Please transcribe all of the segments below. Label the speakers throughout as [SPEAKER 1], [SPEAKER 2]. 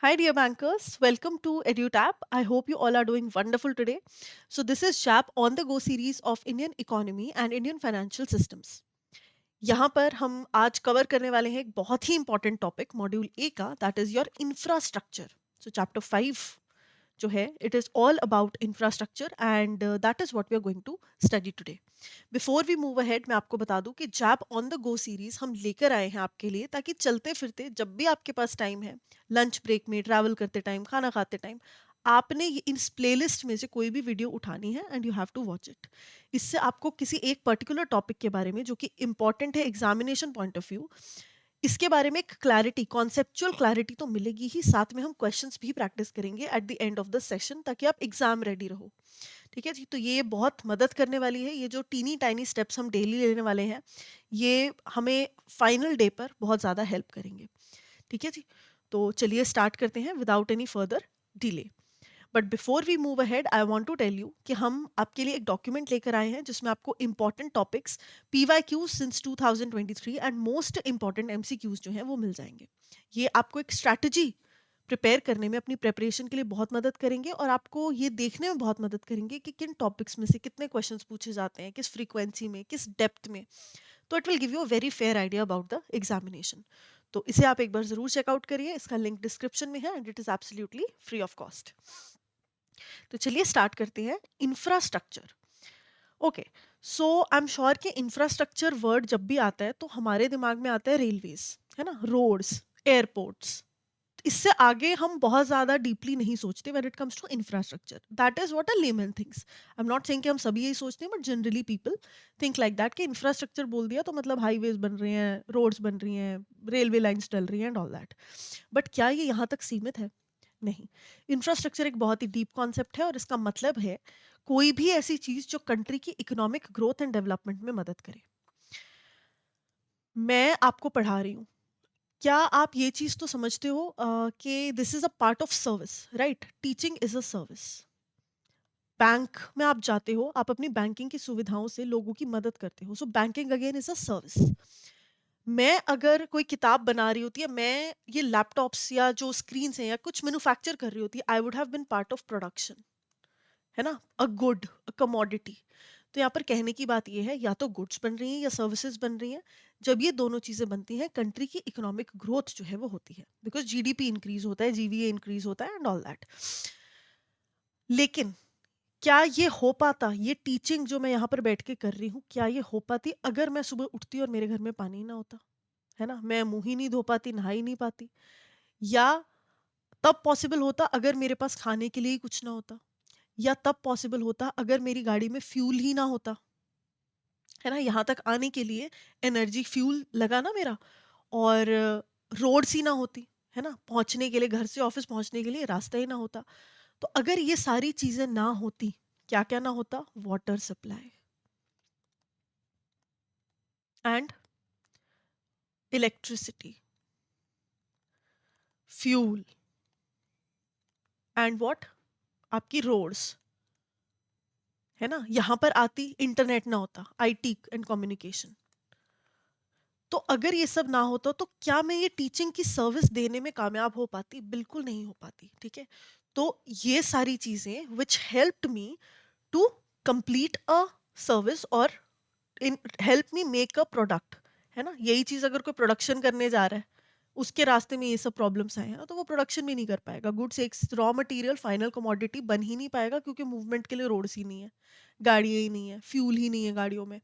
[SPEAKER 1] Hi, dear bankers. Welcome to EduTap. I hope you all are doing wonderful today. So, this is CHAP on the go series of Indian economy and Indian financial systems. यहाँ पर हम आज cover करने वाले हैं एक बहुत ही इंपॉर्टेंट टॉपिक मॉड्यूल ए का, that is your infrastructure. So chapter 5 जो है it is all about infrastructure and that is what we are going to study today. Before we move ahead मैं आपको बता दूं कि zap on the go series हम लेकर आए हैं आपके लिए, ताकि चलते फिरते जब भी आपके पास टाइम है, लंच ब्रेक में, ट्रैवल करते टाइम, खाना खाते टाइम, आपने इस प्लेलिस्ट में से कोई भी वीडियो उठानी है and you have to watch it. इससे आपको किसी एक पर्टिकुलर टॉपिक के बारे में जो कि इंपॉर्टेंट है एग्जामिनेशन पॉइंट ऑफ व्यू, इसके बारे में एक क्लैरिटी, कॉन्सेप्चुअल क्लैरिटी तो मिलेगी ही, साथ में हम क्वेश्चंस भी प्रैक्टिस करेंगे at the end of the session, ताकि आप एग्जाम रेडी रहो. ठीक है जी, तो ये बहुत मदद करने वाली है. ये जो टीनी टाइनी स्टेप्स हम डेली लेने वाले हैं, ये हमें फाइनल डे पर बहुत ज़्यादा हेल्प करेंगे. ठीक है जी, तो चलिए स्टार्ट करते हैं without any further delay. But before we move ahead I want to tell you कि हम आपके लिए एक डॉक्यूमेंट लेकर आए हैं जिसमें आपको important topics, PYQs since 2023 and most important MCQs जो हैं वो मिल जाएंगे. ये आपको एक स्ट्रैटेजी प्रिपेयर करने में, अपनी प्रिपरेशन के लिए बहुत मदद करेंगे, और आपको ये देखने में बहुत मदद करेंगे कि किन टॉपिक्स में से कितने क्वेश्चंस पूछे जाते हैं, किस फ्रीक्वेंसी में, किस डेप्थ में. तो it will give you a very fair idea about the examination. तो इसे आप एक बार जरूर चेकआउट करिए. इसका लिंक डिस्क्रिप्शन में है and it is absolutely free of cost. तो चलिए स्टार्ट करते हैं. Infrastructure. Okay, so I am sure कि इंफ्रास्ट्रक्चर वर्ड जब भी आता है तो हमारे दिमाग में आता है रेलवेज, है ना, रोड्स, एयरपोर्ट्स. इससे आगे हम बहुत ज़्यादा डीपली नहीं सोचते when it comes to infrastructure. That is what a layman things. I am not saying कि हम सभी यही सोचते हैं, but generally people think like that कि इंफ्रास्ट्रक्चर बोल दिया तो मतलब हाईवेज बन रहे हैं, रोड्स बन रही हैं, रेलवे लाइंस चल रही हैं एंड ऑल दैट. बट क्या ये यहाँ तक सीमित है? नहीं. इंफ्रास्ट्रक्चर एक बहुत ही डीप कॉन्सेप्ट है, और इसका मतलब है कोई भी ऐसी चीज जो कंट्री की इकोनॉमिक ग्रोथ एंड डेवलपमेंट में मदद करे. मैं आपको पढ़ा रही हूँ, क्या आप ये चीज तो समझते हो कि this is a part of service, right? Teaching is a service. Bank में आप जाते हो, आप अपनी बैंकिंग की सुविधाओं से लोगों की मदद करते हो, सो banking again is a service. मैं अगर कोई किताब बना रही होती है, मैं ये लैपटॉप्स या जो स्क्रीन है या कुछ मैन्युफैक्चर कर रही होती है, I would have been part of production. है ना, अ गुड, अ कमोडिटी. तो यहाँ पर कहने की बात ये है, या तो गुड्स बन रही हैं या सर्विसेज बन रही हैं. जब ये दोनों चीजें बनती हैं, कंट्री की इकोनॉमिक ग्रोथ जो है वो होती है, बिकॉज जीडीपी इंक्रीज होता है, जीवीए इंक्रीज होता है एंड ऑल दैट. लेकिन क्या ये हो पाता, ये टीचिंग जो मैं यहाँ पर बैठ के कर रही हूँ, क्या ये हो पाती अगर मैं सुबह उठती और मेरे घर में पानी ही ना होता? है ना, मैं मुंह ही नहीं धो पाती, नहा ही नहीं पाती. या तब पॉसिबल होता अगर मेरे पास खाने के लिए ही कुछ ना होता. या तब पॉसिबल होता अगर मेरी गाड़ी में फ्यूल ही ना होता. है ना, यहाँ तक आने के लिए एनर्जी फ्यूल लगा ना मेरा. और रोड्स ही ना होती. है ना, पहुंचने के लिए, घर से ऑफिस पहुंचने के लिए रास्ता ही ना होता. तो अगर ये सारी चीजें ना होती, क्या क्या ना होता? Water supply and electricity, fuel and what, आपकी रोड्स. है ना, यहाँ पर आती इंटरनेट ना होता, आईटी एंड कम्युनिकेशन. तो अगर ये सब ना होता तो क्या मैं ये टीचिंग की सर्विस देने में कामयाब हो पाती? बिल्कुल नहीं हो पाती. ठीक है, तो ये सारी चीजें which helped me to complete a service, और in help me make a product. है ना, यही चीज अगर कोई प्रोडक्शन करने जा रहा है, उसके रास्ते में ये सब प्रॉब्लम्स आए हैं, तो वो प्रोडक्शन भी नहीं कर पाएगा. गुड्स, एक रॉ मटेरियल, फाइनल कमोडिटी बन ही नहीं पाएगा, क्योंकि मूवमेंट के लिए रोड्स ही नहीं है, गाड़ियां ही नहीं है, फ्यूल ही नहीं है गाड़ियों में.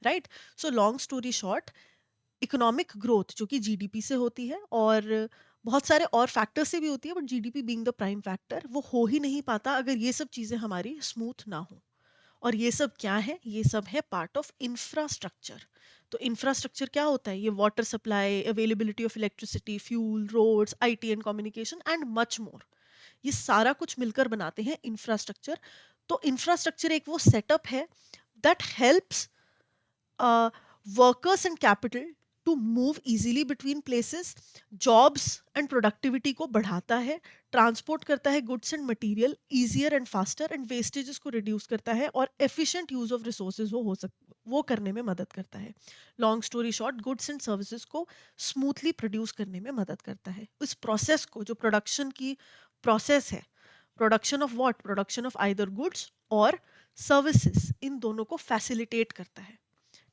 [SPEAKER 1] Right. So long story short, economic growth जो कि जीडीपी से होती है, और बहुत सारे और फैक्टर से भी होती है, but GDP being the prime factor, वो हो ही नहीं पाता अगर ये सब चीज़ें हमारी स्मूथ ना हो. और ये सब क्या है? ये सब है पार्ट ऑफ इंफ्रास्ट्रक्चर. तो इंफ्रास्ट्रक्चर क्या होता है? ये water supply, availability of electricity, fuel, roads, IT and communication and much more. ये सारा कुछ मिलकर बनाते हैं इंफ्रास्ट्रक्चर. तो इंफ्रास्ट्रक्चर एक वो सेटअप है that helps workers and capital to move easily between places, jobs and productivity को बढ़ाता है, ट्रांसपोर्ट करता है goods and material easier and faster, and wastages को रिड्यूस करता है, और एफिशिएंट यूज ऑफ रिसोर्सेज वो करने में मदद करता है। Long story short, goods and services को स्मूथली प्रोड्यूस करने में मदद करता है। इस प्रोसेस को, जो प्रोडक्शन की प्रोसेस है, production of what, production of either goods और सर्विसेज, इन दोनों को फैसिलिटेट करता है।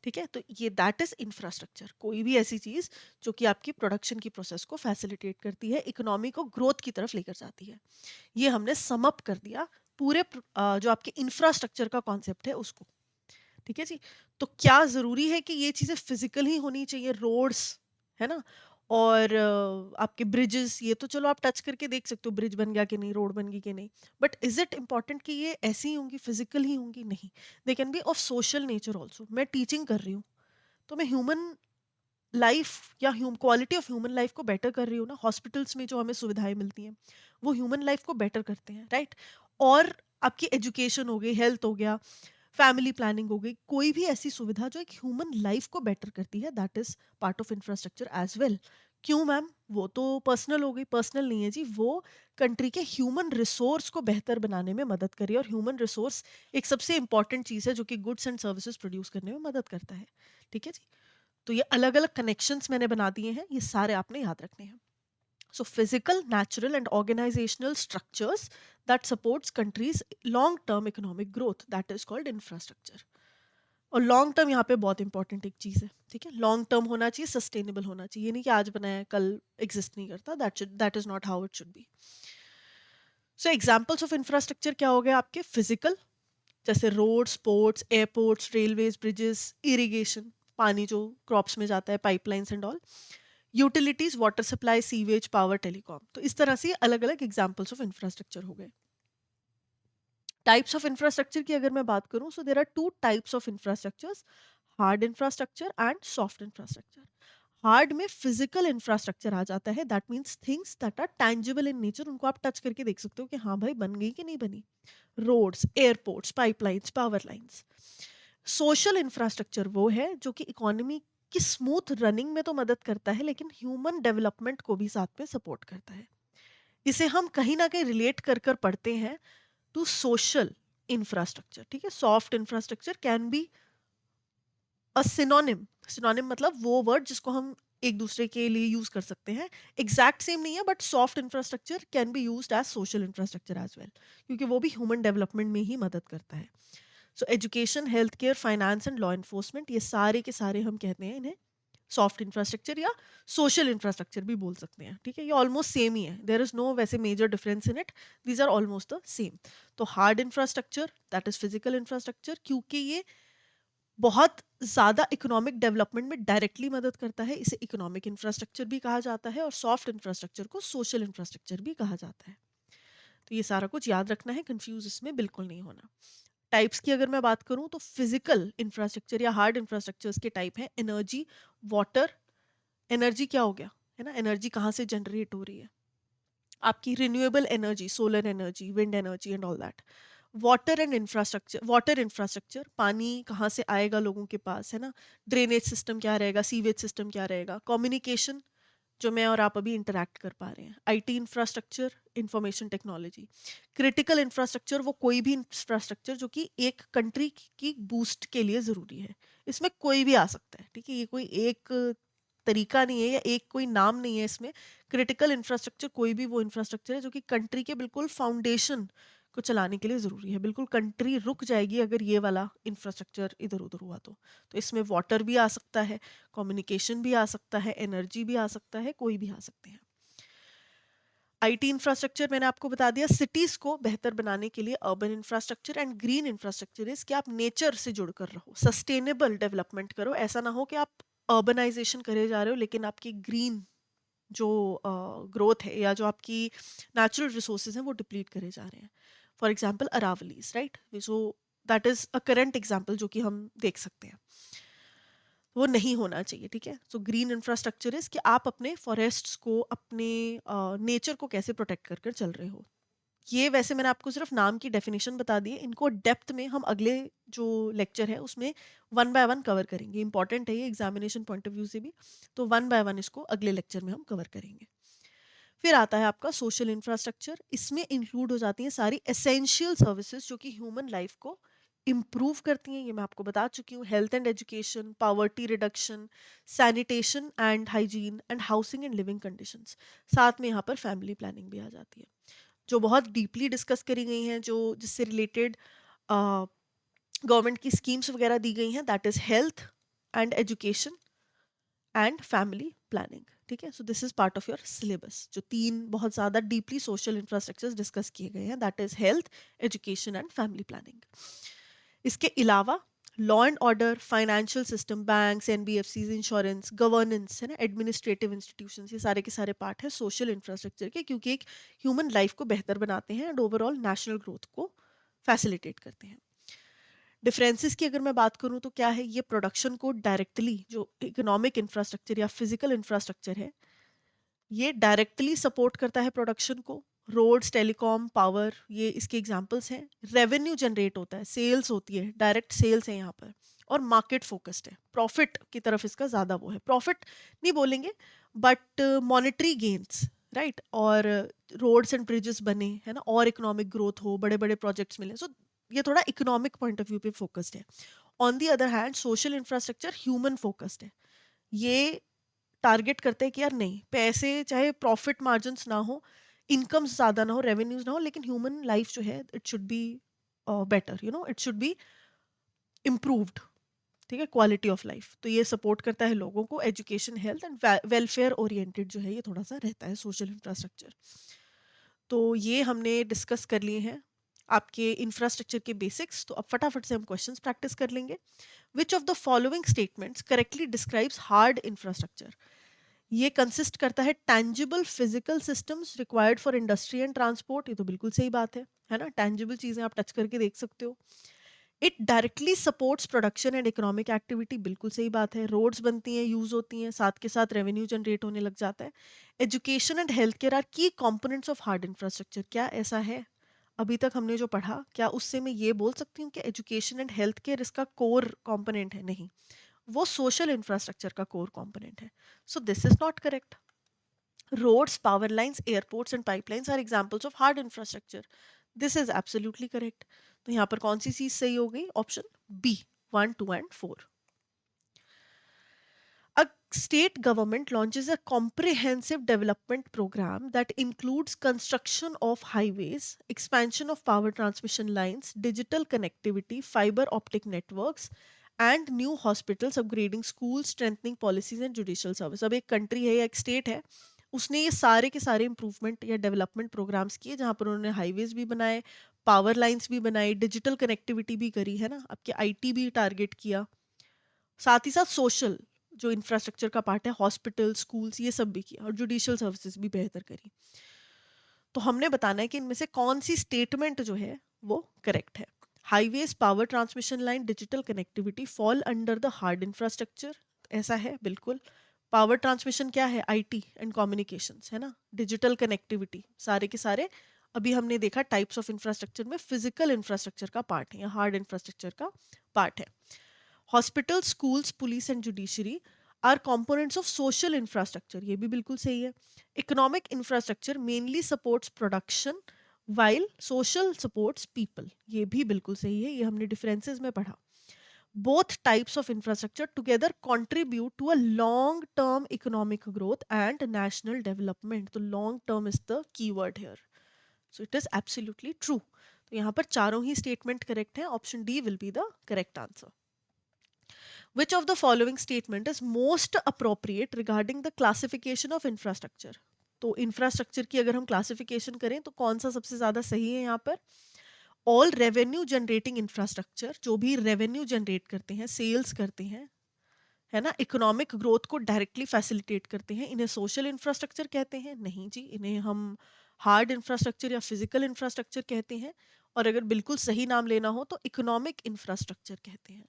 [SPEAKER 1] ठीक है, तो ये दैट इज इंफ्रास्ट्रक्चर। कोई भी ऐसी चीज जो कि आपकी प्रोडक्शन की प्रोसेस को फैसिलिटेट करती है, इकोनॉमी को ग्रोथ की तरफ लेकर जाती है। ये हमने सम अप कर दिया पूरे जो आपके इंफ्रास्ट्रक्चर का कॉन्सेप्ट है उसको। ठीक है जी। तो क्या जरूरी है कि ये चीजें फिजिकल ही होनी चाहिए, रोड्स, है ना, और आपके ब्रिजेस, ये तो चलो आप टच करके देख सकते हो ब्रिज बन गया कि नहीं, रोड बन गई कि नहीं, बट इज इट इम्पॉर्टेंट कि ये ऐसी ही होंगी, फिजिकल ही होंगी? नहीं, they can be of social nature also. मैं टीचिंग कर रही हूँ, तो मैं ह्यूमन लाइफ या क्वालिटी ऑफ ह्यूमन लाइफ को बेटर कर रही हूँ ना। हॉस्पिटल्स में जो हमें सुविधाएं मिलती हैं वो ह्यूमन लाइफ को बेटर करते हैं, राइट? और आपकी एजुकेशन हो गई, हेल्थ हो गया, फैमिली प्लानिंग हो गई, कोई भी ऐसी सुविधा जो एक ह्यूमन लाइफ को बेटर करती है, that is part of infrastructure as well. क्यों मैम? वो तो पर्सनल हो गई। पर्सनल नहीं है जी, वो कंट्री के ह्यूमन रिसोर्स को बेहतर बनाने में मदद करी, और ह्यूमन रिसोर्स एक सबसे इंपॉर्टेंट चीज है जो कि गुड्स एंड सर्विसेज प्रोड्यूस करने में मदद करता है। ठीक है जी। तो ये अलग अलग कनेक्शंस मैंने बना दिए हैं, ये सारे आपने याद रखने हैं। So physical, natural and organizational structures that supports countries long term economic growth, that is called infrastructure. और लॉन्ग टर्म यहाँ पे बहुत इंपॉर्टेंट एक चीज़ है। ठीक है, लॉन्ग टर्म होना चाहिए, सस्टेनेबल होना चाहिए, ये नहीं कि आज बनाया है कल एग्जिस्ट नहीं करता। That is not how it should be. So examples of infrastructure क्या हो गया आपके? फिजिकल, जैसे roads, ports, airports, railways, bridges, irrigation, पानी जो क्रॉप्स में जाता है, pipelines and all, utilities, water supply, sewage, power, telecom. तो इस तरह से अलग अलग एग्जांपल्स ऑफ इंफ्रास्ट्रक्चर हो गए। टाइप्स ऑफ इंफ्रास्ट्रक्चर की अगर मैं बात करूं, so there are two types of infrastructures, hard infrastructure and soft infrastructure. Hard में फिजिकल इंफ्रास्ट्रक्चर आ जाता है, that means things that are tangible in nature, उनको आप टच करके देख सकते हो कि हाँ भाई बन गई कि नहीं बनी। Roads, airports, pipelines, power lines. Social infrastructure वो है जो कि इकोनॉमी की स्मूथ रनिंग में तो मदद करता है, लेकिन ह्यूमन डेवलपमेंट को भी साथ में सपोर्ट करता है। इसे हम कहीं ना कहीं रिलेट कर कर पढ़ते हैं टू सोशल इंफ्रास्ट्रक्चर। ठीक है, soft infrastructure can be a synonym. Synonym मतलब वो वर्ड जिसको हम एक दूसरे के लिए यूज कर सकते हैं। एग्जैक्ट सेम नहीं है, but soft infrastructure can be used as social infrastructure as well, क्योंकि वो भी ह्यूमन डेवलपमेंट में ही मदद करता है। So education, health care, finance and law enforcement, ये सारे के सारे हम कहते हैं इन्हें सॉफ्ट इंफ्रास्ट्रक्चर या सोशल इंफ्रास्ट्रक्चर भी बोल सकते हैं। ठीक है, ये ऑलमोस्ट सेम ही है, देयर इज नो वैसे major difference in it, these are almost the same. तो hard infrastructure, that is physical infrastructure, क्योंकि ये बहुत ज़्यादा इकोनॉमिक डेवलपमेंट में डायरेक्टली मदद करता है, इसे इकोनॉमिक इंफ्रास्ट्रक्चर भी कहा जाता है, और सॉफ्ट इंफ्रास्ट्रक्चर को सोशल इंफ्रास्ट्रक्चर भी कहा जाता है। तो ये सारा कुछ याद रखना है, कंफ्यूज इसमें बिल्कुल नहीं होना। टाइप्स की अगर मैं बात करूं, तो फिजिकल इंफ्रास्ट्रक्चर या हार्ड इंफ्रास्ट्रक्चर्स के टाइप है एनर्जी, वाटर। एनर्जी क्या हो गया, है ना, एनर्जी कहाँ से जनरेट हो रही है? आपकी renewable energy, solar energy, wind energy and all that. Water and infrastructure, water infrastructure, पानी कहाँ से आएगा लोगों के पास, है ना, ड्रेनेज सिस्टम क्या रहेगा, सीवेज सिस्टम क्या रहेगा, कम्युनिकेशन जो मैं और आप अभी इंटरैक्ट कर पा रहे हैं, IT infrastructure, information technology. Critical infrastructure वो कोई भी इंफ्रास्ट्रक्चर जो कि एक कंट्री की बूस्ट के लिए ज़रूरी है। इसमें कोई भी आ सकता है, ठीक है, ये कोई एक तरीका नहीं है या एक कोई नाम नहीं है इसमें। क्रिटिकल इंफ्रास्ट्रक्चर कोई भी वो इंफ्रास्ट्रक्चर है जो कि कंट्री के बिल्कुल फाउंडेशन को चलाने के लिए ज़रूरी है। बिल्कुल कंट्री रुक जाएगी अगर ये वाला इंफ्रास्ट्रक्चर इधर उधर हुआ तो इसमें वाटर भी आ सकता है, कम्युनिकेशन भी आ सकता है, एनर्जी भी आ सकता है, कोई भी आ सकते हैं। आईटी इंफ्रास्ट्रक्चर मैंने आपको बता दिया। सिटीज को बेहतर बनाने के लिए urban infrastructure and green infrastructure is कि आप नेचर से जुड़कर रहो, सस्टेनेबल डेवलपमेंट करो। ऐसा ना हो कि आप अर्बनाइजेशन करे जा रहे हो लेकिन आपकी ग्रीन जो ग्रोथ है या जो आपकी नेचुरल रिसोर्सेज हैं वो डिप्लीट करे जा रहे हैं। For example Aravallis, right, so that is a current example जो कि हम देख सकते हैं। वो नहीं होना चाहिए। ठीक है, सो ग्रीन इंफ्रास्ट्रक्चर इज कि आप अपने फॉरेस्ट्स को, अपने नेचर को कैसे प्रोटेक्ट कर कर चल रहे हो। ये वैसे मैंने आपको सिर्फ नाम की डेफिनेशन बता दी है, इनको डेप्थ में हम अगले जो लेक्चर है उसमें वन बाय वन कवर करेंगे। इंपॉर्टेंट है ये एग्जामिनेशन पॉइंट ऑफ व्यू से भी, तो वन बाय वन इसको अगले लेक्चर में हम कवर करेंगे। फिर आता है आपका सोशल इंफ्रास्ट्रक्चर। इसमें इंक्लूड हो जाती हैं सारी एसेंशियल सर्विसेज जो कि ह्यूमन लाइफ को इम्प्रूव करती हैं। ये मैं आपको बता चुकी हूँ, health and education, poverty reduction, sanitation and hygiene and housing and living conditions. साथ में यहाँ पर फैमिली प्लानिंग भी आ जाती है, जो बहुत डीपली डिस्कस करी गई हैं, जो जिससे रिलेटेड गवर्नमेंट की स्कीम्स वगैरह दी गई हैं, that is health and education and family planning. ठीक है, so this is part of your syllabus. जो तीन बहुत ज़्यादा डीपली सोशल इंफ्रास्ट्रक्चर्स डिस्कस किए गए हैं, that is health, education and family planning. इसके अलावा law and order, financial system, banks, NBFCs, insurance, governance है ना, एडमिनिस्ट्रेटिव इंस्टीट्यूशंस, ये सारे के सारे पार्ट है सोशल इंफ्रास्ट्रक्चर के, क्योंकि एक ह्यूमन लाइफ को बेहतर बनाते हैं एंड ओवरऑल नेशनल ग्रोथ को फैसिलिटेट करते हैं। डिफरेंसेस की अगर मैं बात करूं तो क्या है, ये प्रोडक्शन को डायरेक्टली, जो इकोनॉमिक इंफ्रास्ट्रक्चर या फिजिकल इंफ्रास्ट्रक्चर है, ये डायरेक्टली सपोर्ट करता है प्रोडक्शन को। रोड्स, टेलीकॉम, पावर, ये इसके एग्जांपल्स हैं। रेवेन्यू जनरेट होता है, सेल्स होती है, डायरेक्ट सेल्स है यहाँ पर। और मार्केट फोकस्ड है, प्रॉफिट की तरफ इसका ज़्यादा वो है, प्रॉफिट नहीं बोलेंगे बट मॉनेटरी गेन्स, राइट। और रोड्स एंड ब्रिजेस बने है ना, और इकोनॉमिक ग्रोथ हो, बड़े बड़े प्रोजेक्ट्स मिले, सो ये थोड़ा इकोनॉमिक पॉइंट ऑफ व्यू पे फोकस्ड है। On the other hand social infrastructure human focused है। ये टारगेट करते हैं कि यार नहीं, पैसे चाहे प्रॉफिट मार्जिन्स ना हो, इनकम्स ज़्यादा ना हो, रेवेन्यूज ना हो, लेकिन ह्यूमन लाइफ जो है it should be better, you know, it should be improved. ठीक है, क्वालिटी ऑफ लाइफ, तो ये सपोर्ट करता है लोगों को। Education, health and welfare oriented जो है ये थोड़ा सा रहता है सोशल इंफ्रास्ट्रक्चर। तो ये हमने डिस्कस कर लिए हैं आपके इंफ्रास्ट्रक्चर के बेसिक्स। तो अब फटाफट से हम क्वेश्चंस प्रैक्टिस कर लेंगे। Which of the following statements correctly describes hard infrastructure? ये कंसिस्ट करता है tangible physical systems required for industry and transport. ये तो बिल्कुल सही बात है ना, टैंजिबल चीजें आप टच करके देख सकते हो। It directly supports production and economic activity, बिल्कुल सही बात है। रोड्स बनती हैं, यूज होती हैं, साथ के साथ रेवेन्यू जनरेट होने लग जाता है। Education and health care are key components of hard infrastructure. क्या ऐसा है? अभी तक हमने जो पढ़ा, क्या उससे मैं ये बोल सकती हूँ कि एजुकेशन एंड हेल्थ केयर इसका कोर कंपोनेंट है? नहीं, वो सोशल इंफ्रास्ट्रक्चर का कोर कंपोनेंट है। So this is not correct. Roads, power lines, airports and pipelines are examples of hard infrastructure. This is absolutely correct. तो यहाँ पर कौन सी चीज सही हो गई? Option B, 1, 2 and 4. A state government launches a comprehensive development program that includes construction of highways, expansion of power transmission lines, digital connectivity, fiber optic networks, and new hospitals, upgrading schools, strengthening policies and judicial service. अब एक country है या एक state है, उसने ये सारे के सारे इंप्रूवमेंट या डेवलपमेंट प्रोग्राम्स किए, जहाँ पर उन्होंने हाईवेज भी बनाए, पावर लाइंस भी बनाई, डिजिटल कनेक्टिविटी भी करी है ना, आपके आईटी भी टारगेट किया, साथ ही साथ सोशल जो इंफ्रास्ट्रक्चर का पार्ट है, हॉस्पिटल, स्कूल्स, ये सब भी किया, और जुडिशियल सर्विसेज भी बेहतर करी। तो हमने बताना है कि इनमें से कौन सी स्टेटमेंट जो है वो करेक्ट है। Highways, power transmission line, digital connectivity fall under the hard infrastructure. ऐसा है बिल्कुल। पावर ट्रांसमिशन क्या है? आईटी एंड कम्युनिकेशंस है ना। डिजिटल कनेक्टिविटी सारे के सारे अभी हमने देखा टाइप्स ऑफ इंफ्रास्ट्रक्चर में फिजिकल इंफ्रास्ट्रक्चर का पार्ट है या हार्ड इंफ्रास्ट्रक्चर का पार्ट है। Hospital, schools, police and judiciary are components of social infrastructure. ये भी बिल्कुल सही है। Economic infrastructure mainly supports production while social supports people. ये भी बिल्कुल सही है, ये हमने डिफरेंसेस में पढ़ा। Both types of infrastructure together contribute to a long term economic growth and national development. तो long term is the keyword here, so it is absolutely true. तो यहाँ पर चारों ही स्टेटमेंट करेक्ट है, option D will be the correct answer. Which of the following statement is most appropriate regarding the classification of infrastructure? तो infrastructure की अगर हम क्लासिफिकेशन करें तो कौन सा सबसे ज्यादा सही है यहाँ पर? ऑल रेवेन्यू जनरेटिंग इंफ्रास्ट्रक्चर, जो भी रेवेन्यू जनरेट करते हैं, सेल्स करते हैं, है ना, इकोनॉमिक ग्रोथ को डायरेक्टली फैसिलिटेट करते हैं, इन्हें सोशल इंफ्रास्ट्रक्चर कहते हैं? नहीं जी, इन्हें हम हार्ड इंफ्रास्ट्रक्चर या फिजिकल इंफ्रास्ट्रक्चर कहते हैं। और अगर बिल्कुल सही नाम लेना हो तो इकोनॉमिक इंफ्रास्ट्रक्चर कहते हैं।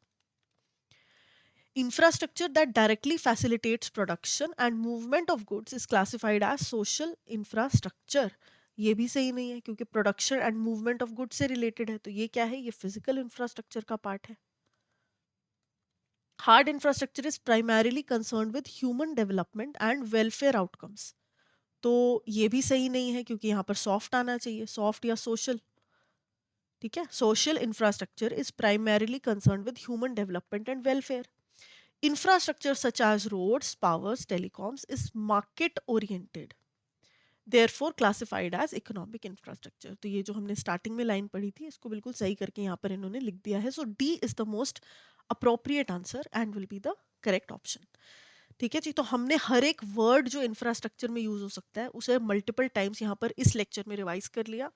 [SPEAKER 1] Infrastructure that directly facilitates production and movement of goods is classified as social infrastructure. ये भी सही नहीं है क्योंकि production and movement of goods से रिलेटेड है, तो ये क्या है, ये फिजिकल इंफ्रास्ट्रक्चर का पार्ट है। Hard infrastructure is primarily concerned with human development and welfare outcomes, तो ये भी सही नहीं है क्योंकि यहाँ पर सॉफ्ट आना चाहिए, सॉफ्ट या सोशल। ठीक है, social infrastructure is primarily concerned with human development and welfare. Infrastructure such as roads, powers, telecoms is market oriented, therefore classified as economic infrastructure। तो ये जो हमने स्टार्टिंग में लाइन पढ़ी थी इसको बिल्कुल सही करके यहाँ पर इन्होंने लिख दिया है। So D is the most appropriate answer and will be the correct option. ठीक है जी, तो हमने हर एक वर्ड जो इंफ्रास्ट्रक्चर में यूज हो सकता है उसे मल्टीपल टाइम्स यहाँ पर इस लेक्चर में रिवाइज कर लिया।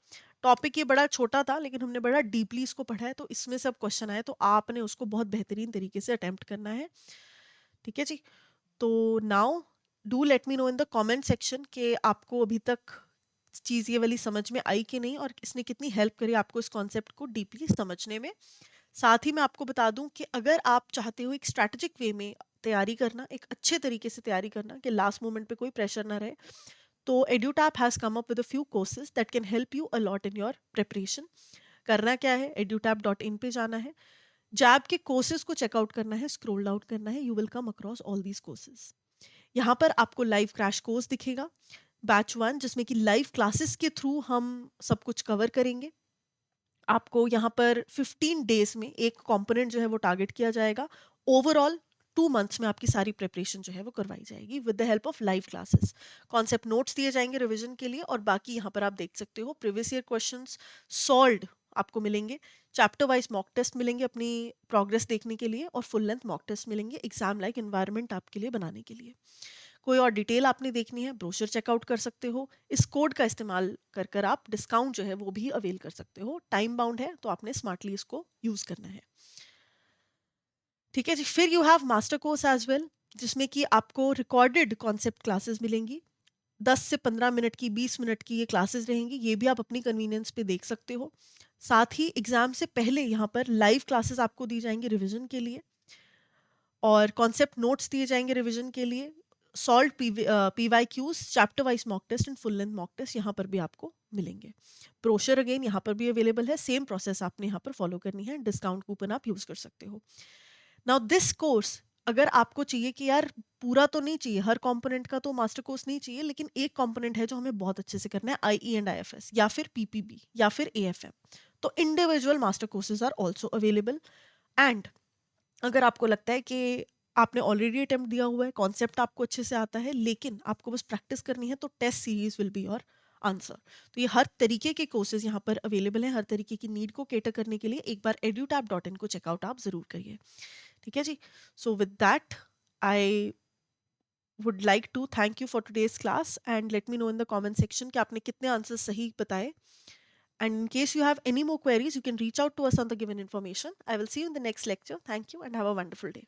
[SPEAKER 1] टॉपिक ये बड़ा छोटा था लेकिन हमने बड़ा डीपली इसको पढ़ा है, तो इसमें सब क्वेश्चन आए तो आपने उसको बहुत बेहतरीन तरीके से अटेम्प्ट करना है। ठीक है जी, तो now do let me know in the comment section कि आपको अभी तक चीज़ ये वाली समझ में आई कि नहीं और इसने कितनी हेल्प करी आपको इस कॉन्सेप्ट को डीपली समझने में। साथ ही मैं आपको बता दूं कि अगर आप चाहते हो एक स्ट्रैटेजिक वे में तैयारी करना, एक अच्छे तरीके से तैयारी करना कि लास्ट मोमेंट पे कोई प्रेशर ना रहे, तो EduTap has come up with a few courses that can help you a lot in your preparation. करना क्या है, edutap.in पे जाना है, जैब के कोर्सेज को चेकआउट करना है, स्क्रॉल डाउन करना है, you will come across all these courses. यहाँ पर आपको लाइव क्रैश कोर्स दिखेगा, बैच 1, जिसमें कि लाइव क्लासेस के थ्रू हम सब कुछ कवर करेंगे। आपको यहाँ पर 15 डेज में एक कंपोनेंट जो है वो टारगेट किया जाएगा। ओवरऑल 2 मंथ्स में आपकी सारी प्रिपरेशन जो है वो करवाई जाएगी with the help of live classes. Concept notes दिए जाएंगे रिवीजन के लिए, और बाकी यहाँ पर आप देख सकते हो प्रीवियस ईयर क्वेश्चंस सॉल्व्ड आपको मिलेंगे, चैप्टर वाइज मॉक टेस्ट मिलेंगे अपनी प्रोग्रेस देखने के लिए, और फुल लेंथ मॉक टेस्ट मिलेंगे एग्जाम लाइक एनवायरनमेंट आपके लिए बनाने के लिए। कोई और डिटेल आपने देखनी है, ब्रोशर चेकआउट कर सकते हो, इस कोड का इस्तेमाल कर कर आप डिस्काउंट जो है वो भी अवेल कर सकते हो। टाइम बाउंड है तो आपने स्मार्टली इसको यूज करना है। ठीक है जी, फिर you have master course as well, जिसमें कि आपको रिकॉर्डेड कॉन्सेप्ट क्लासेस मिलेंगी। 10 से 15 मिनट की, 20 मिनट की ये क्लासेस रहेंगी, ये भी आप अपनी कन्वीनियंस पे देख सकते हो। साथ ही एग्जाम से पहले यहाँ पर लाइव क्लासेस आपको दी जाएंगी रिवीजन के लिए, और कॉन्सेप्ट नोट्स दिए जाएंगे रिवीजन के लिए, solve PYQs, chapter wise mock test and full length mock test यहाँ पर भी आपको मिलेंगे। ब्रोशर अगेन यहाँ पर भी अवेलेबल है, सेम प्रोसेस आपने यहाँ पर फॉलो करनी है, डिस्काउंट कूपन आप यूज कर सकते हो। नाउ दिस कोर्स, अगर आपको चाहिए कि यार पूरा तो नहीं चाहिए, हर कंपोनेंट का तो मास्टर कोर्स नहीं चाहिए, लेकिन एक कंपोनेंट है जो हमें बहुत अच्छे से करना है, IE एंड IFS या फिर PPB या फिर AFM, तो individual master courses are also available. And अगर आपको लगता है कि आपने ऑलरेडी अटेम्प्ट दिया हुआ है, कॉन्सेप्ट आपको अच्छे से आता है, लेकिन आपको बस प्रैक्टिस करनी है, तो test series will be your answer. तो ये हर तरीके के कोर्सेज यहाँ पर अवेलेबल हैं, हर तरीके की नीड को कैटर करने के लिए एक बार edutap.in को चेकआउट आप जरूर करिए। ठीक है जी, so with that I would like to thank you for today's class and let me know in the comment section कि आपने कितने आंसर सही बताए। And in case you have any more queries, you can reach out to us on the given information. I will see you in the next lecture. Thank you and have a wonderful day.